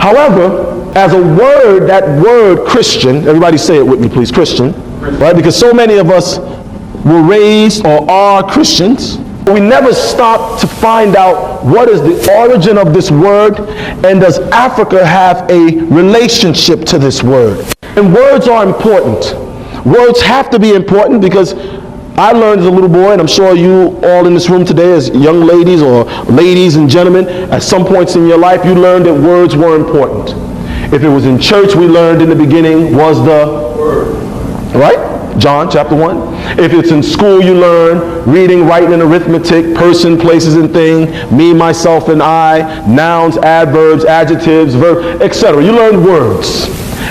However, as a word, that word Christian, everybody say it with me please, Christian, right? Because so many of us were raised or are Christians. We never stop to find out what is the origin of this word, and does Africa have a relationship to this word? And words are important. Words have to be important because I learned as a little boy, and I'm sure you all in this room today as young ladies or ladies and gentlemen, at some points in your life you learned that words were important. If it was in church, we learned in the beginning was the word, right? John chapter 1. If it's in school, you learn reading, writing, and arithmetic, person, places, and thing, me, myself, and I, nouns, adverbs, adjectives, verbs, etc. You learn words.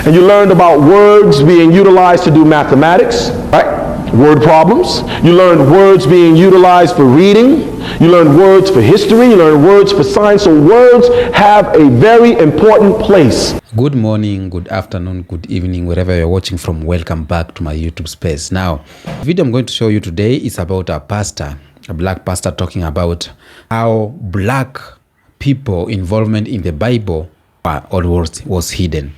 And you learned about words being utilized to do mathematics, right? Word problems. You learned words being utilized for reading. You learned words for history. You learned words for science. So words have a very important place. Good morning, good afternoon, good evening, wherever you're watching from. Welcome back to my YouTube space. Now, the video I'm going to show you today is about a pastor, a black pastor, talking about how black people involvement in the Bible was hidden.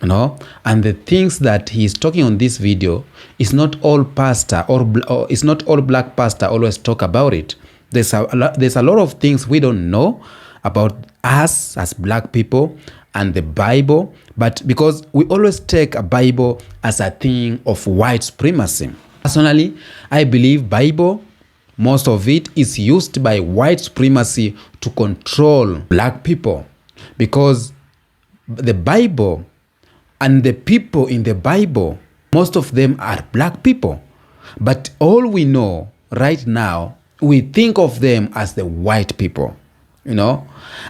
You know, and the things that he's talking on this video is not all pastor or it's not all black pastor always talk about it. There's a lot of things we don't know about us as black people and the Bible, but because we always take a Bible as a thing of white supremacy. Personally, I believe Bible, most of it is used by white supremacy to control black people, because the Bible and the people in the Bible, most of them are black people. But all we know right now, we think of them as the white people, you know?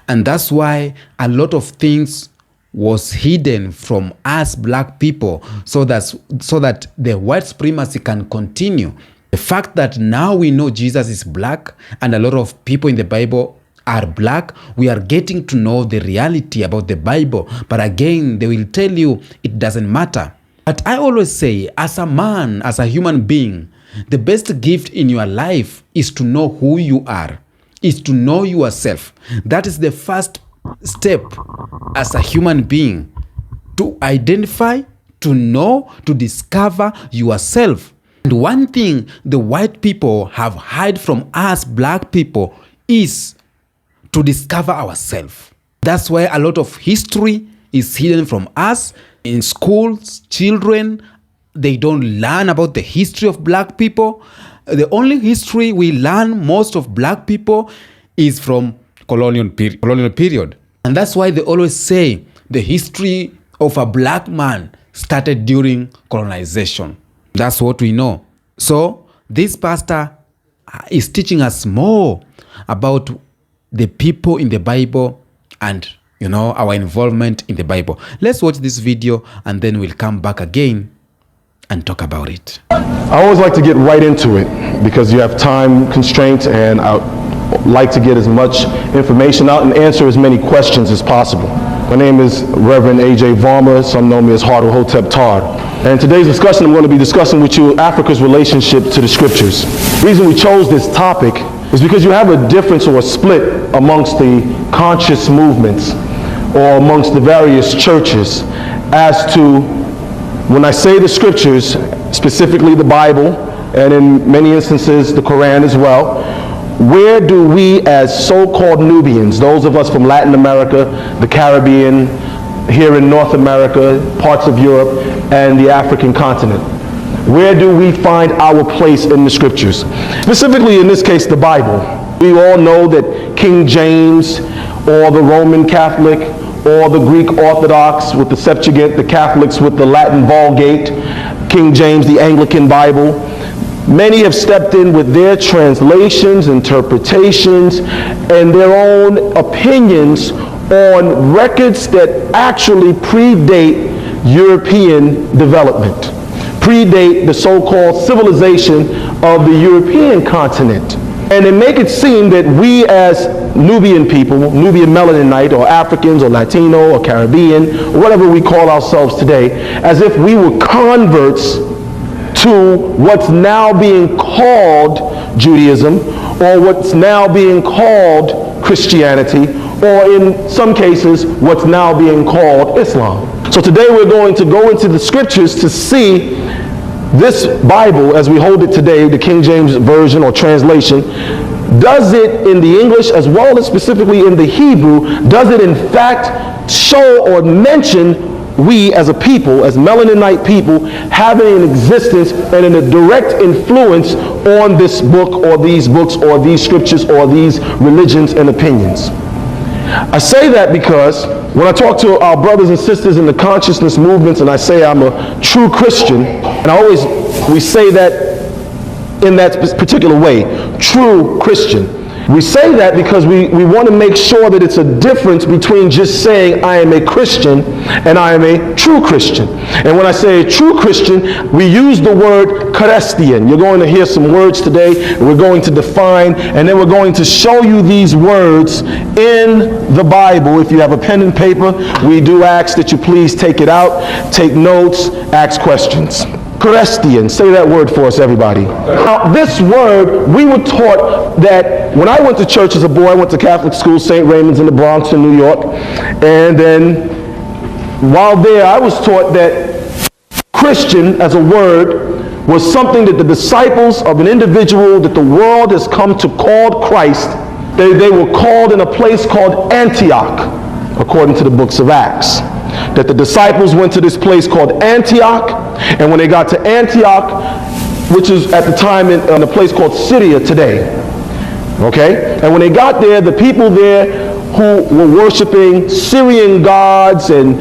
And that's why a lot of things was hidden from us black people so that the white supremacy can continue. The fact that now we know Jesus is black and a lot of people in the Bible are black, we are getting to know the reality about the Bible. But again, they will tell you it doesn't matter. But I always say, as a man, as a human being, the best gift in your life is to know who you are, is to know yourself. That is the first step as a human being, to identify, to know, to discover yourself. And one thing the white people have hid from us black people is to discover ourselves. That's why a lot of history is hidden from us. In schools, children, they don't learn about the history of black people. The only history we learn, most of black people, is from colonial period. And that's why they always say the history of a black man started during colonization. That's what we know. So this pastor is teaching us more about the people in the Bible and, you know, our involvement in the Bible. Let's watch this video and then we'll come back again and talk about it. I always like to get right into it because you have time constraints, and I like to get as much information out and answer as many questions as possible. My name is Reverend A.J. Varma. Some know me as Heart of Hotep Todd. And in today's discussion, I'm going to be discussing with you Africa's relationship to the scriptures. The reason we chose this topic is because you have a difference or a split amongst the conscious movements or amongst the various churches as to, when I say the scriptures, specifically the Bible, and in many instances the Quran as well, where do we as so-called Nubians, those of us from Latin America, the Caribbean, here in North America, parts of Europe, and the African continent, where do we find our place in the scriptures? Specifically in this case, the Bible. We all know that King James, or the Roman Catholic, or the Greek Orthodox with the Septuagint, the Catholics with the Latin Vulgate, King James, the Anglican Bible, many have stepped in with their translations, interpretations, and their own opinions on records that actually predate European development, predate the so-called civilization of the European continent. And they make it seem that we as Nubian people, Nubian Melaninite, or Africans, or Latino, or Caribbean, or whatever we call ourselves today, as if we were converts to what's now being called Judaism, or what's now being called Christianity, or in some cases, what's now being called Islam. So today we're going to go into the scriptures to see this Bible, as we hold it today, the King James Version or translation, does it in the English as well as specifically in the Hebrew, does it in fact show or mention we as a people, as Melaninite people, having an existence and a direct influence on this book or these books or these scriptures or these religions and opinions? I say that because when I talk to our brothers and sisters in the consciousness movements and I say I'm a true Christian, and we say that in that particular way, true Christian. We say that because we want to make sure that it's a difference between just saying I am a Christian and I am a true Christian. And when I say a true Christian, we use the word Christian. You're going to hear some words today, and we're going to define, and then we're going to show you these words in the Bible. If you have a pen and paper, we do ask that you please take it out, take notes, ask questions. Christian, say that word for us, everybody. Now, this word, we were taught that when I went to church as a boy, I went to Catholic school, St. Raymond's in the Bronx in New York, and then while there, I was taught that Christian as a word was something that the disciples of an individual that the world has come to call Christ, they were called in a place called Antioch, according to the books of Acts. That the disciples went to this place called Antioch, and when they got to Antioch, which is at the time in a place called Syria today, okay? And when they got there, the people there who were worshiping Syrian gods and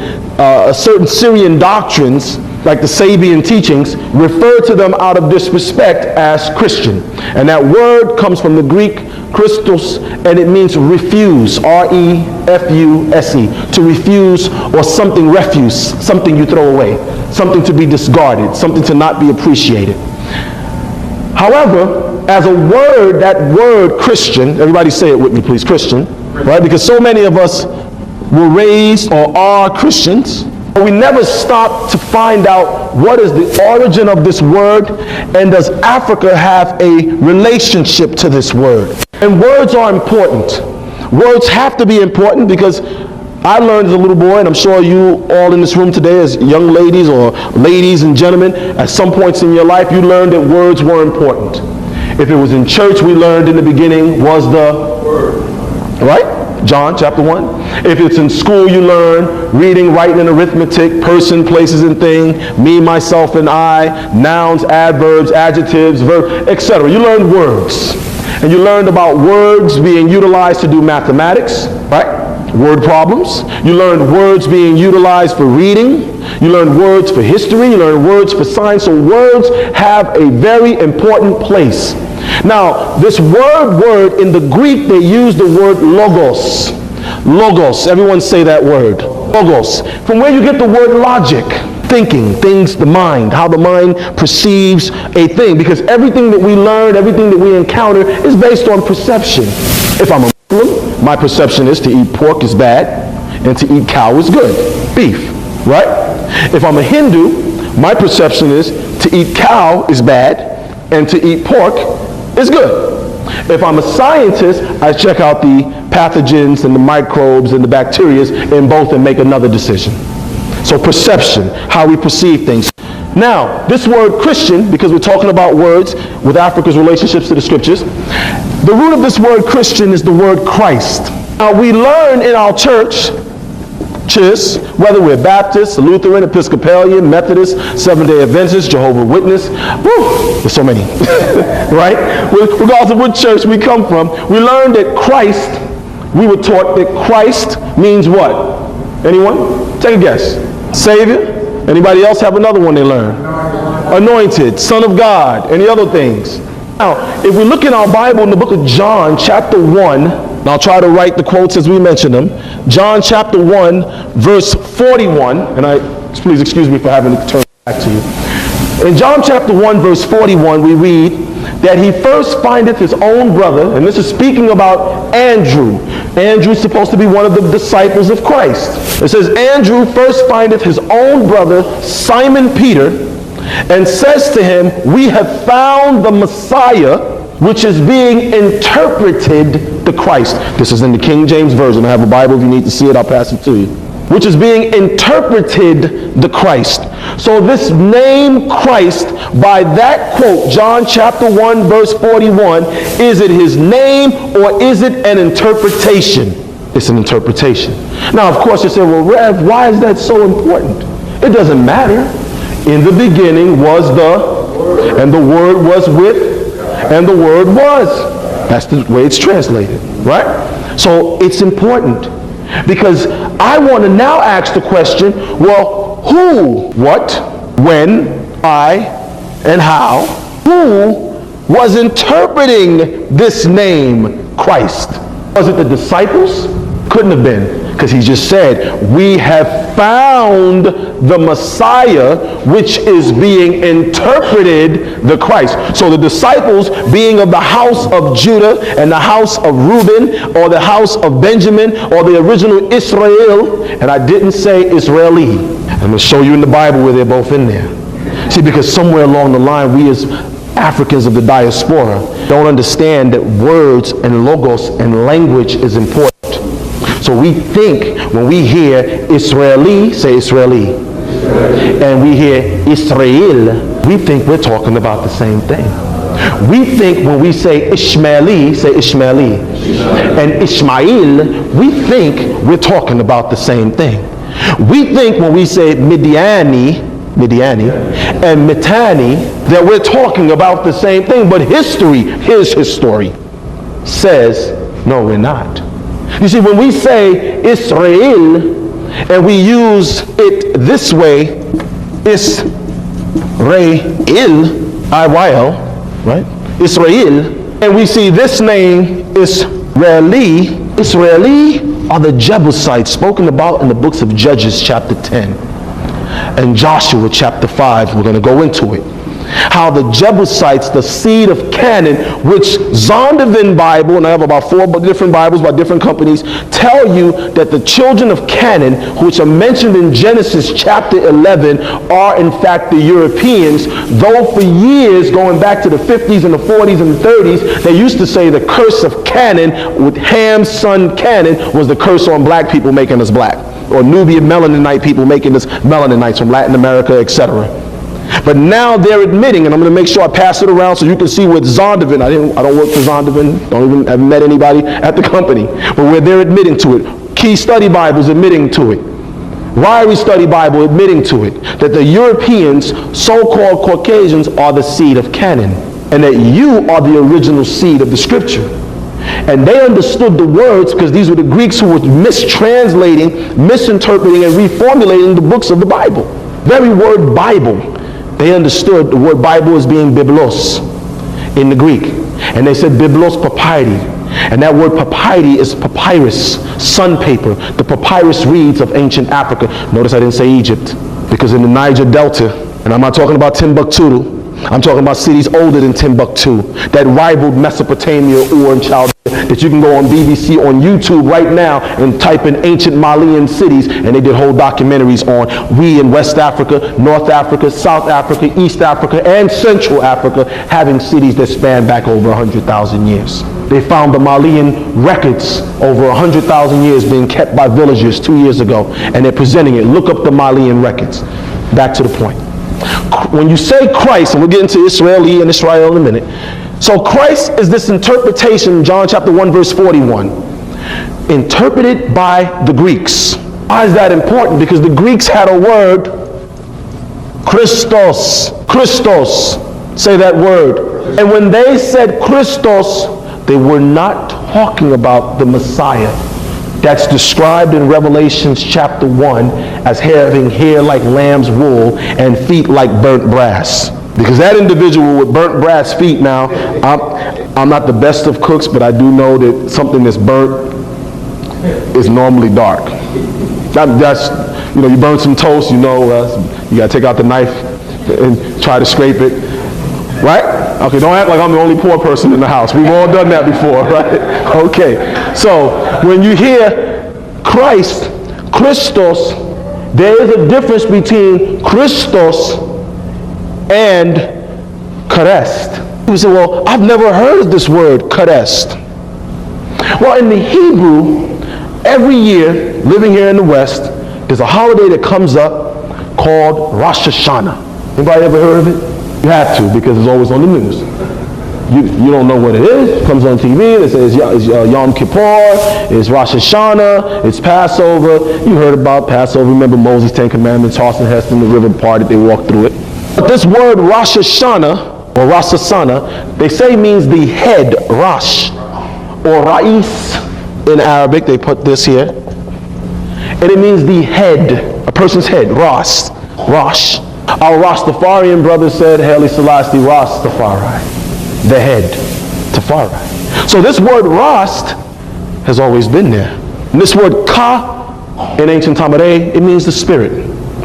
certain Syrian doctrines, like the Sabian teachings, referred to them out of disrespect as Christian. And that word comes from the Greek Christos, and it means refuse, R-E-F-U-S-E, to refuse, or something refuse, something you throw away, something to be discarded, something to not be appreciated. However, as a word, that word Christian, everybody say it with me please, Christian, right? Because so many of us were raised or are Christians. We never stop to find out what is the origin of this word, and does Africa have a relationship to this word? And words are important. Words have to be important because I learned as a little boy, and I'm sure you all in this room today as young ladies or ladies and gentlemen, at some points in your life you learned that words were important. If it was in church, we learned in the beginning was the word, right? John chapter 1. If it's in school, you learn reading, writing, and arithmetic, person, places, and thing, me, myself, and I, nouns, adverbs, adjectives, verbs, etc. You learn words. And you learned about words being utilized to do mathematics, right? Word problems. You learned words being utilized for reading. You learned words for history. You learned words for science. So words have a very important place. Now, this word in the Greek, they use the word logos. Logos. Everyone say that word. Logos. From where you get the word logic. Thinking, things, the mind, how the mind perceives a thing. Because everything that we learn, everything that we encounter is based on perception. If I'm a Muslim, my perception is to eat pork is bad and to eat cow is good. Beef, right? If I'm a Hindu, my perception is to eat cow is bad and to eat pork is good. If I'm a scientist, I check out the pathogens and the microbes and the bacteria in both and make another decision. So perception, how we perceive things. Now, this word Christian, because we're talking about words with Africa's relationships to the scriptures, the root of this word Christian is the word Christ. Now, we learn in our church, whether we're Baptist, Lutheran, Episcopalian, Methodist, Seventh-day Adventist, Jehovah's Witness, there's so many, right? Regardless of what church we come from, we learned that Christ, we were taught that Christ means what? Anyone? Take a guess. Savior? Anybody else have another one they learned? Anointed, Son of God, any other things? Now, if we look in our Bible in the book of John, chapter 1, and I'll try to write the quotes as we mention them. John chapter 1, verse 41, and please excuse me for having to turn back to you. In John chapter 1, verse 41, we read that he first findeth his own brother, and this is speaking about Andrew. Andrew's supposed to be one of the disciples of Christ. It says, Andrew first findeth his own brother, Simon Peter, and says to him, we have found the Messiah, which is being interpreted the Christ. This is in the King James Version. I have a Bible. If you need to see it, I'll pass it to you. Which is being interpreted the Christ. So this name Christ, by that quote, John chapter 1 verse 41, is it his name or is it an interpretation? It's an interpretation. Now, of course, you say, well, Rev, why is that so important? It doesn't matter. In the beginning was the, and the Word was with, and the Word was. That's the way it's translated, right? So it's important. Because I want to now ask the question, well, who, what, when, I, and how, who was interpreting this name, Christ? Was it the disciples? Couldn't have been, because he just said, we have found the Messiah, which is being interpreted the Christ. So the disciples, being of the house of Judah and the house of Reuben, or the house of Benjamin, or the original Israel, and I didn't say Israeli. I'm going to show you in the Bible where they're both in there. See, because somewhere along the line, we as Africans of the diaspora don't understand that words and logos and language is important. So we think when we hear Israeli, say Israeli, and we hear Israel, we think we're talking about the same thing. We think when we say Ishmaeli, say Ishmaeli, and Ishmael, we think we're talking about the same thing. We think when we say Midiani, and Mitanni, that we're talking about the same thing, but history, his history, says, no, we're not. You see, when we say Israel, and we use it this way, Israel, I-Y-L, right? Israel, and we see this name, Israeli. Israeli are the Jebusites spoken about in the books of Judges chapter 10 and Joshua chapter 5. We're going to go into it. How the Jebusites, the seed of Canaan, which Zondervan Bible, and I have about 4 different Bibles by different companies, tell you that the children of Canaan, which are mentioned in Genesis chapter 11, are in fact the Europeans, though for years, going back to the 50s and the 40s and the 30s, they used to say the curse of Canaan, with Ham's son Canaan, was the curse on black people making us black, or Nubian Melaninite people making us Melaninites from Latin America, etc. But now they're admitting, and I'm going to make sure I pass it around so you can see with Zondervan. I don't work for Zondervan, haven't met anybody at the company, but where they're admitting to it. Key Study Bibles admitting to it. Ryrie Study Bible admitting to it. That the Europeans, so-called Caucasians, are the seed of Canaan, and that you are the original seed of the Scripture. And they understood the words because these were the Greeks who were mistranslating, misinterpreting, and reformulating the books of the Bible. Very word Bible. They understood the word Bible as being biblos in the Greek. And they said biblos papyri. And that word papyri is papyrus, sun paper, the papyrus reeds of ancient Africa. Notice I didn't say Egypt, because in the Niger Delta, and I'm not talking about Timbuktu, I'm talking about cities older than Timbuktu that rivaled Mesopotamia, Ur, and Chaldea, that you can go on BBC, on YouTube right now and type in ancient Malian cities, and they did whole documentaries on we in West Africa, North Africa, South Africa, East Africa, and Central Africa having cities that span back over 100,000 years. They found the Malian records over 100,000 years being kept by villagers 2 years ago, and they're presenting it. Look up the Malian records. Back to the point. When you say Christ, and we'll get into Israeli and Israel in a minute. So Christ is this interpretation, John chapter 1 verse 41, interpreted by the Greeks. Why is that important? Because the Greeks had a word, Christos. Christos. Say that word. And when they said Christos, they were not talking about the Messiah. That's described in Revelations chapter 1 as having hair like lamb's wool and feet like burnt brass. Because that individual with burnt brass feet, now, I'm not the best of cooks, but I do know that something that's burnt is normally dark. That's, you burn some toast, you got to take out the knife and try to scrape it. Right? Okay, don't act like I'm the only poor person in the house. We've all done that before, right? Okay. So, when you hear Christ, Christos, there is a difference between Christos and Christ. People say, well, I've never heard of this word, Kadesh. Well, in the Hebrew, every year, living here in the West, there's a holiday that comes up called Rosh Hashanah. Anybody ever heard of it? You have to, because it's always on the news. You don't know what it is. It comes on TV. It says it's Yom Kippur, it's Rosh Hashanah, it's Passover. You heard about Passover. Remember Moses' 10 Commandments, Horse and Heston, the river parted, they walked through it. But this word Rosh Hashanah, or Rosh Hashanah, they say means the head, Rosh, or Rais in Arabic. They put this here. And it means the head, a person's head, Rosh. Our Rastafarian brother said, Haile Selassie Rastafari. The head, Tafari. So this word Rast has always been there. And this word Ka in ancient Tamaré, it means the spirit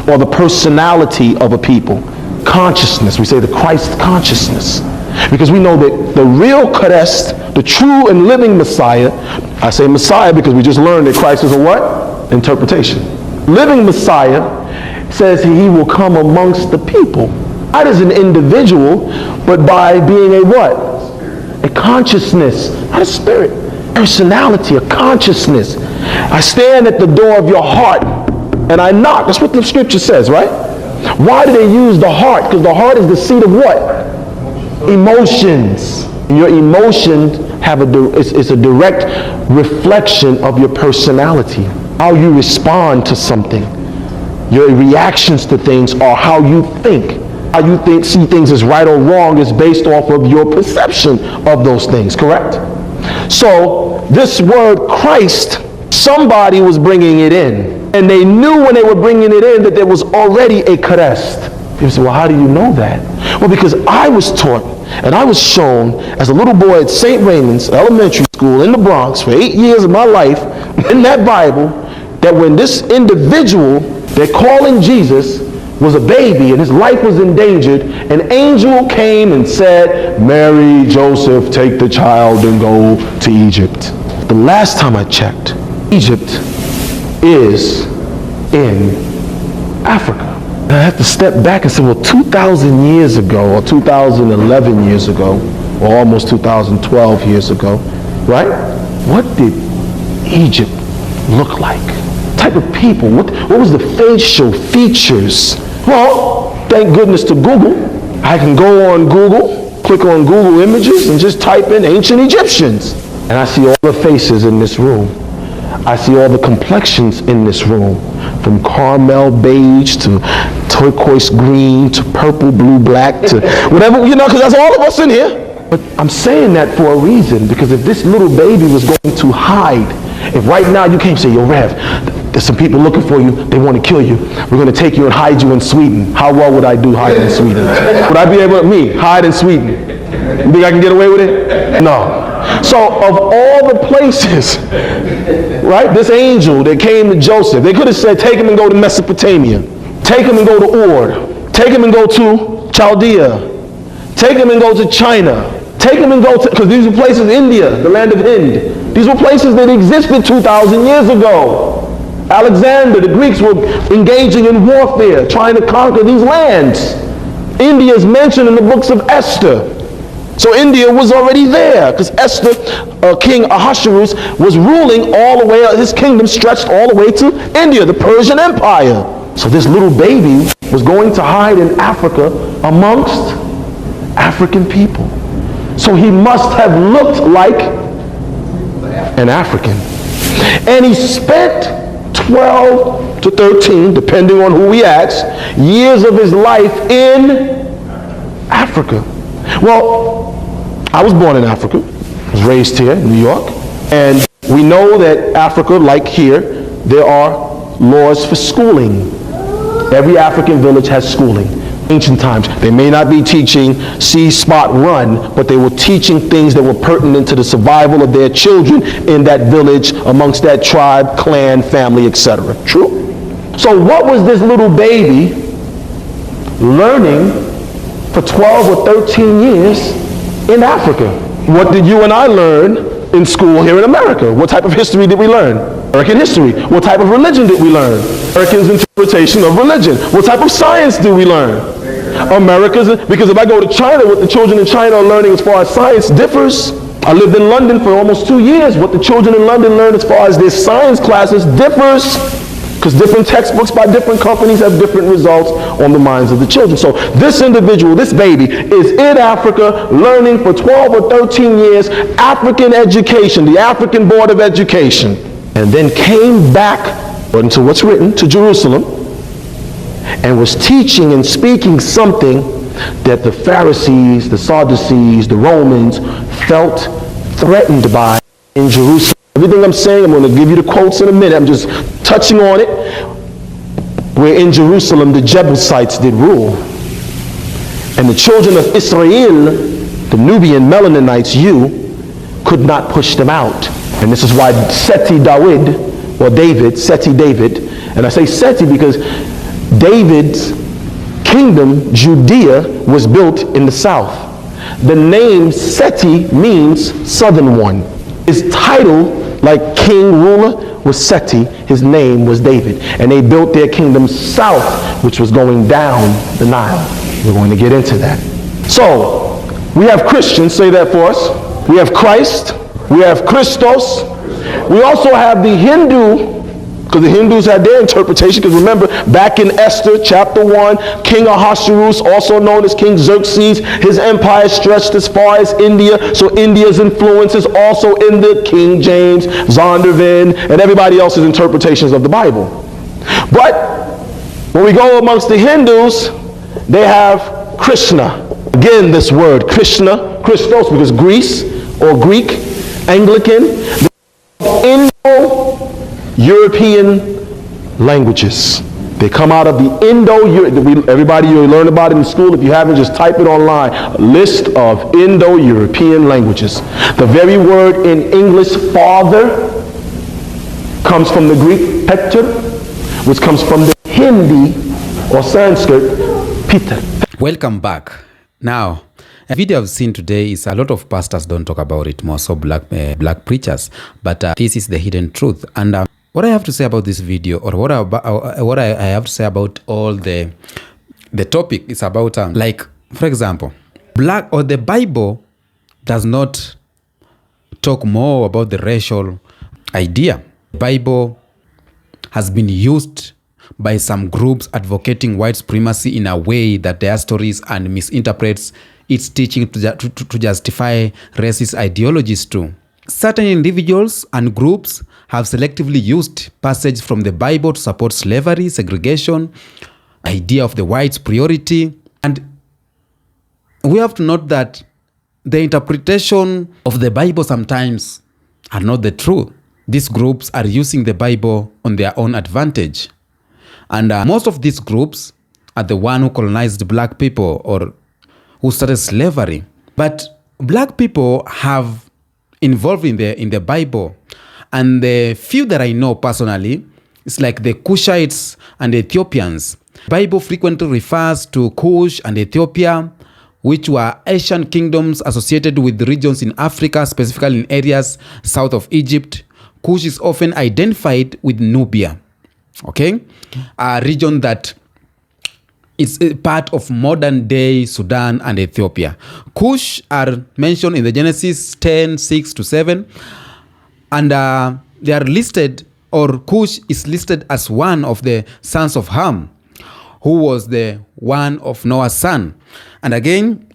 or the personality of a people. Consciousness, we say the Christ consciousness. Because we know that the real Kadesh, the true and living Messiah, I say Messiah because we just learned that Christ is a what? Interpretation. Living Messiah says he will come amongst the people. Not as an individual, but by being a what? A consciousness, not a spirit. Personality, a consciousness. I stand at the door of your heart and I knock. That's what the scripture says, right? Why do they use the heart? Because the heart is the seat of what? Emotions. Your emotions have it's a direct reflection of your personality. How you respond to something. Your reactions to things are how you think. How you see things as right or wrong is based off of your perception of those things, correct? So this word Christ, somebody was bringing it in. And they knew when they were bringing it in that there was already a Kadesh. People say, well, how do you know that? Well, because I was taught and I was shown as a little boy at St. Raymond's Elementary School in the Bronx for 8 years of my life in that Bible that when this individual they're calling Jesus was a baby and his life was endangered, an angel came and said, Mary, Joseph, take the child and go to Egypt. The last time I checked, Egypt is in Africa. And I have to step back and say, well, 2,000 years ago, or 2011 years ago, or almost 2012 years ago, right? What did Egypt look like? Type of people, what was the facial features? Well, thank goodness to Google. I can go on Google, click on Google Images, and just type in ancient Egyptians. And I see all the faces in this room. I see all the complexions in this room, from caramel beige to turquoise green to purple, blue, black to whatever, because that's all of us in here. But I'm saying that for a reason, because if this little baby was going to hide, if right now you came and say, yo, Rev, there's some people looking for you, they want to kill you. We're going to take you and hide you in Sweden. How well would I do hiding in Sweden? Would I be able to, hide in Sweden? You think I can get away with it? No. So of all the places, right, this angel that came to Joseph, they could have said, take him and go to Mesopotamia. Take him and go to Ur. Take him and go to Chaldea. Take him and go to China. Take him and go to, because these were places, India, the land of Hind. These were places that existed 2,000 years ago. Alexander, the Greeks were engaging in warfare, trying to conquer these lands. India is mentioned in the books of Esther. So India was already there, because Esther, King Ahasuerus, was ruling all the way, his kingdom stretched all the way to India, the Persian Empire. So this little baby was going to hide in Africa amongst African people. So he must have looked like an African. And he spent 12 to 13, depending on who we ask, years of his life in Africa. Well, I was born in Africa, was raised here in New York, and we know that Africa, like here, there are laws for schooling. Every African village has schooling. Ancient times, they may not be teaching see, spot, run, but they were teaching things that were pertinent to the survival of their children in that village, amongst that tribe, clan, family, etc. True? So what was this little baby learning for 12 or 13 years in Africa? What did you and I learn in school here in America? What type of history did we learn? American history. What type of religion did we learn? Americans' interpretation of religion. What type of science did we learn? America's, because if I go to China, what the children in China are learning as far as science differs. I lived in London for almost 2 years. What the children in London learn as far as their science classes differs, because different textbooks by different companies have different results on the minds of the children. So this individual, this baby, is in Africa learning for 12 or 13 years African education, the African Board of Education, and then came back, according to what's written, to Jerusalem, and was teaching and speaking something that the Pharisees, the Sadducees, the Romans felt threatened by in Jerusalem. Everything I'm saying, I'm going to give you the quotes in a minute. I'm just touching on it. Where in Jerusalem the Jebusites did rule. And the children of Israel, the Nubian Melaninites, could not push them out. And this is why Seti David, or David, Seti David, and I say Seti because David's kingdom, Judea, was built in the south. The name Seti means southern one. His title, like king, ruler, was Seti. His name was David. And they built their kingdom south, which was going down the Nile. We're going to get into that. So, we have Christians, say that for us. We have Christ. We have Christos. We also have the Hindu, because the Hindus had their interpretation, because remember, back in Esther chapter 1, King Ahasuerus, also known as King Xerxes, his empire stretched as far as India, so India's influence is also in the King James, Zondervan, and everybody else's interpretations of the Bible. But when we go amongst the Hindus, they have Krishna. Again, this word, Krishna, Christos, because Greece or Greek, Anglican, Indo-European languages. They come out of the everybody, you learn about it in school. If you haven't, just type it online. A list of Indo-European languages. The very word in English, father, comes from the Greek Peter, which comes from the Hindi or Sanskrit, Peter. Welcome back. Now, a video I've seen today is a lot of pastors don't talk about it, more so black preachers, but this is the hidden truth. And what I have to say about this video, or what I have to say about all the topic is about, like, for example, the Bible does not talk more about the racial idea. The Bible has been used by some groups advocating white supremacy in a way that their stories and misinterprets its teaching to justify racist ideologies too. Certain individuals and groups have selectively used passages from the Bible to support slavery, segregation, idea of the white superiority. And we have to note that the interpretation of the Bible sometimes are not the truth. These groups are using the Bible on their own advantage. And most of these groups are the one who colonized black people or who started slavery. But black people have involved in the Bible. And the few that I know personally, it's like the Cushites and the Ethiopians. The Bible frequently refers to Cush and Ethiopia, which were Asian kingdoms associated with regions in Africa, specifically in areas south of Egypt. Cush is often identified with Nubia, okay? A region that is part of modern-day Sudan and Ethiopia. Cush are mentioned in the Genesis 10:6-7, and they are listed, or Cush is listed as one of the sons of Ham, who was the one of Noah's son. And again,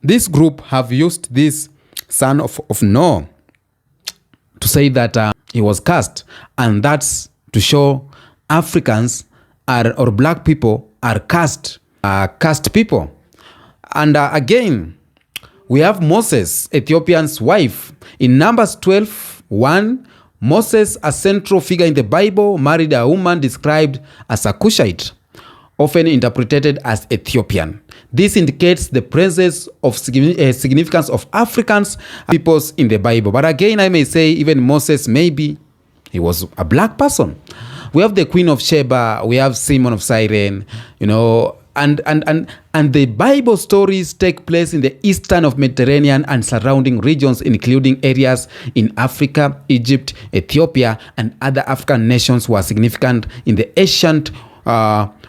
this group have used this son of Noah to say that he was cursed, and that's to show Africans or black people are cursed people. And again, we have Moses, Ethiopian's wife. In Numbers 12:1, Moses, a central figure in the Bible, married a woman described as a Cushite, often interpreted as Ethiopian. This indicates the presence of significance of Africans peoples in the Bible. But again, I may say even Moses, maybe he was a black person. We have the Queen of Sheba, we have Simon of Cyrene, and the Bible stories take place in the eastern of Mediterranean and surrounding regions, including areas in Africa, Egypt, Ethiopia, and other African nations who are significant in the ancient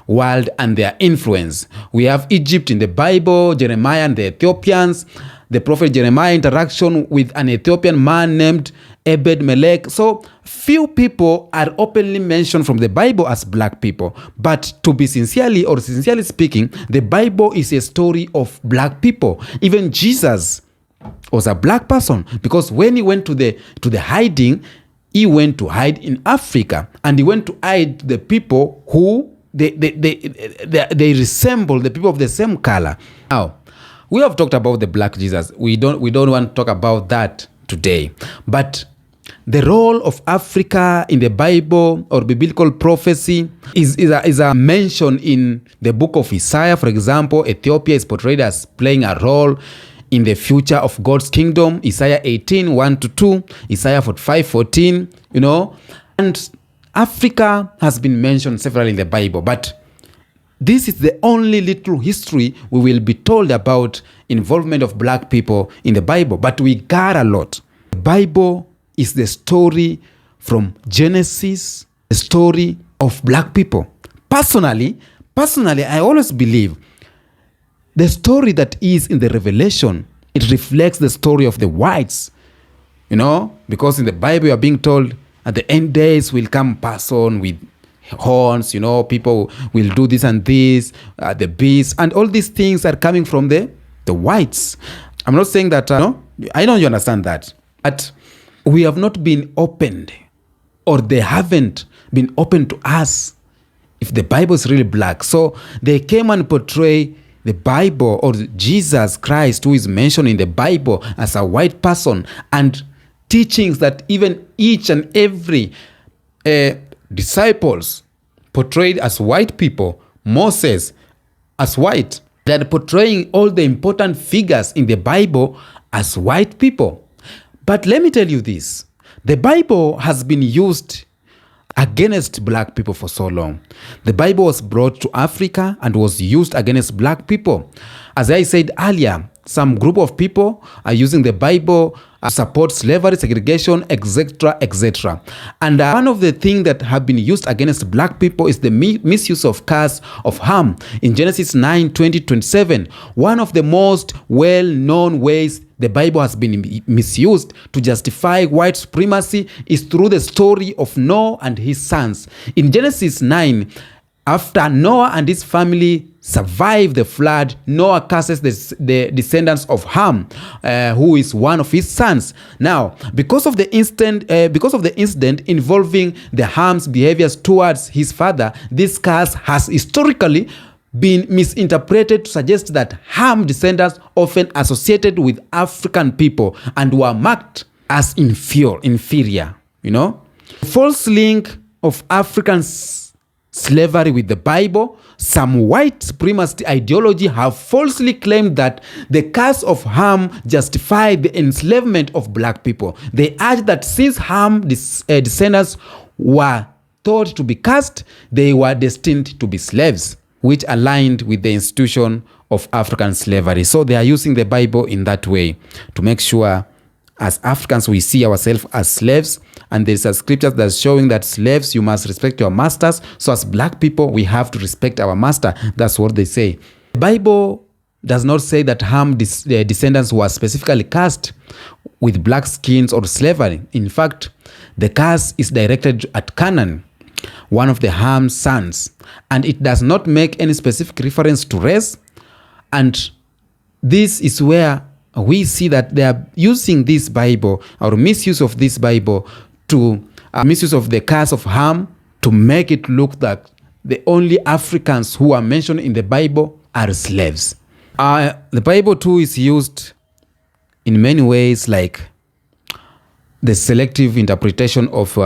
world and their influence. We have Egypt in the Bible, Jeremiah and the Ethiopians, the prophet Jeremiah interaction with an Ethiopian man named Ebed-Melech. So few people are openly mentioned from the Bible as black people. But to be sincerely speaking, the Bible is a story of black people. Even Jesus was a black person, because when he went to the hiding, he went to hide in Africa, and he went to hide the people who they resemble the people of the same color. Now, we have talked about the black Jesus. We don't want to talk about that today. But the role of Africa in the Bible or biblical prophecy is a mention in the book of Isaiah. For example, Ethiopia is portrayed as playing a role in the future of God's kingdom. Isaiah 18, 1-2, Isaiah 45, 14, And Africa has been mentioned several in the Bible, but this is the only little history we will be told about involvement of black people in the Bible. But we got a lot. The Bible is the story from Genesis, the story of black people. Personally, I always believe the story that is in the Revelation, it reflects the story of the whites. Because in the Bible you are being told at the end days will come person with horns, people will do this and this, the beasts, and all these things are coming from the whites. I'm not saying that, I know you understand that, but we have not been opened, or they haven't been open to us if the Bible is really black. So they came and portray the Bible or Jesus Christ, who is mentioned in the Bible, as a white person, and teachings that even each and every disciples portrayed as white people, Moses as white. They're portraying all the important figures in the Bible as white people. But let me tell you this, the Bible has been used against black people for so long. The Bible was brought to Africa and was used against black people. As I said earlier, some group of people are using the Bible to support slavery, segregation, etc., etc. And one of the things that have been used against black people is the misuse of curse of Ham. In Genesis 9, 20, 27, one of the most well-known ways the Bible has been misused to justify white supremacy is through the story of Noah and his sons. In Genesis 9, after Noah and his family survive the flood, Noah curses the descendants of Ham, who is one of his sons. Now, because of the incident involving the Ham's behaviors towards his father, this curse has historically been misinterpreted to suggest that Ham descendants often associated with African people and were marked as inferior. False link of African slavery with the Bible. Some white supremacist ideology have falsely claimed that the curse of Ham justified the enslavement of black people. They urge that since Ham descendants were thought to be cursed, they were destined to be slaves, which aligned with the institution of African slavery. So they are using the Bible in that way to make sure as Africans we see ourselves as slaves, and there's a scripture that's showing that slaves, you must respect your masters. So as black people, we have to respect our master. That's what they say. The Bible does not say that Ham descendants were specifically cursed with black skins or slavery. In fact, the curse is directed at Canaan, one of the Ham's sons, and it does not make any specific reference to race. And this is where we see that they are using this Bible or misuse of this Bible to misuse of the curse of Ham to make it look that the only Africans who are mentioned in the Bible are slaves. The Bible too is used in many ways, like the selective interpretation of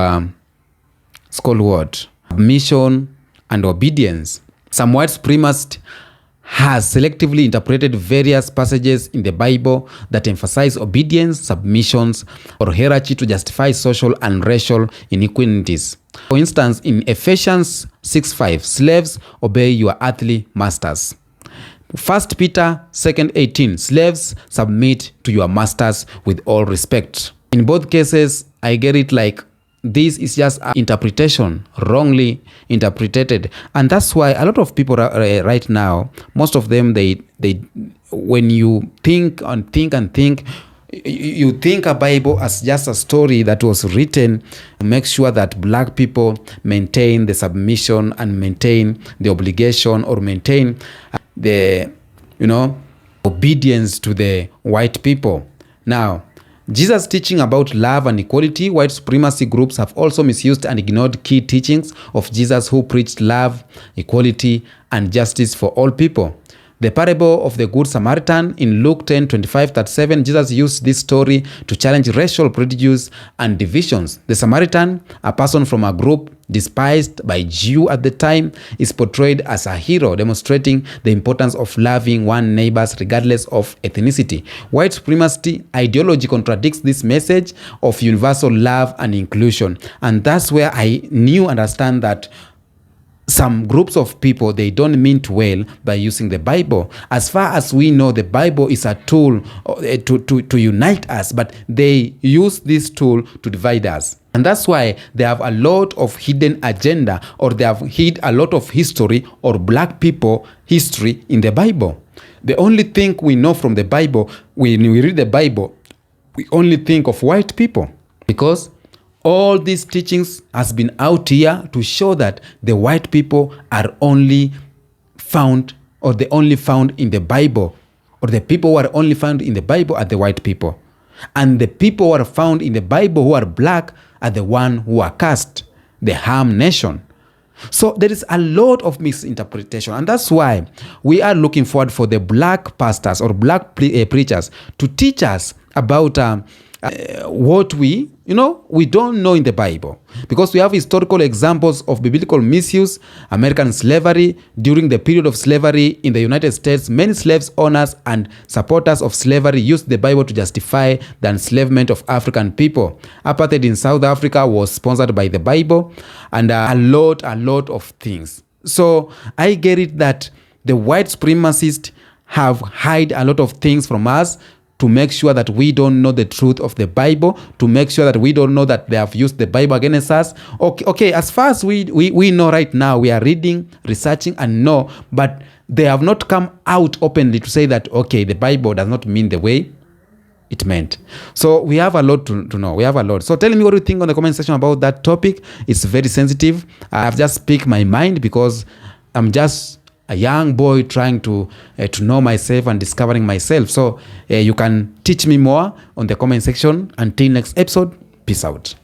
it's called what? Submission and obedience. Some white supremacist has selectively interpreted various passages in the Bible that emphasize obedience, submissions, or hierarchy to justify social and racial inequalities. For instance, in Ephesians 6:5, slaves, obey your earthly masters. 1 Peter 2:18, slaves, submit to your masters with all respect. In both cases, I get it like this is just an interpretation, wrongly interpreted. And that's why a lot of people right now, most of them, they when you think and think and think, you think a Bible as just a story that was written to make sure that black people maintain the submission and maintain the obligation or maintain the, obedience to the white people. Now, Jesus' teaching about love and equality, white supremacy groups have also misused and ignored key teachings of Jesus, who preached love, equality, and justice for all people. The parable of the Good Samaritan in Luke 10:25-37, Jesus used this story to challenge racial prejudice and divisions. The Samaritan, a person from a group despised by Jew at the time, is portrayed as a hero, demonstrating the importance of loving one neighbors regardless of ethnicity. White supremacy ideology contradicts this message of universal love and inclusion. And that's where I understand that some groups of people, they don't mean well by using the Bible. As far as we know, the Bible is a tool to unite us, but they use this tool to divide us. And that's why they have a lot of hidden agenda, or they have hid a lot of history or black people history in the Bible. The only thing we know from the Bible, when we read the Bible, we only think of white people, because all these teachings has been out here to show that the white people are only found, or they only found in the Bible, or the people who are only found in the Bible are the white people. And the people who are found in the Bible who are black are the one who are cast, the Ham nation. So there is a lot of misinterpretation, and that's why we are looking forward for the black pastors or black preachers to teach us about what we don't know in the Bible, because we have historical examples of biblical misuse, American slavery. During the period of slavery in the United States, many slaves owners and supporters of slavery used the Bible to justify the enslavement of African people. Apartheid in South Africa was sponsored by the Bible, and a lot of things. So I get it that the white supremacists have hide a lot of things from us, to make sure that we don't know the truth of the Bible, to make sure that we don't know that they have used the Bible against us. Okay, as far as we know right now, we are reading, researching, and know, but they have not come out openly to say that, okay, the Bible does not mean the way it meant. So we have a lot to know. We have a lot. So tell me what you think on the comment section about that topic. It's very sensitive. I've just speak my mind because I'm just a young boy trying to know myself and discovering myself. So you can teach me more on the comment section. Until next episode, peace out.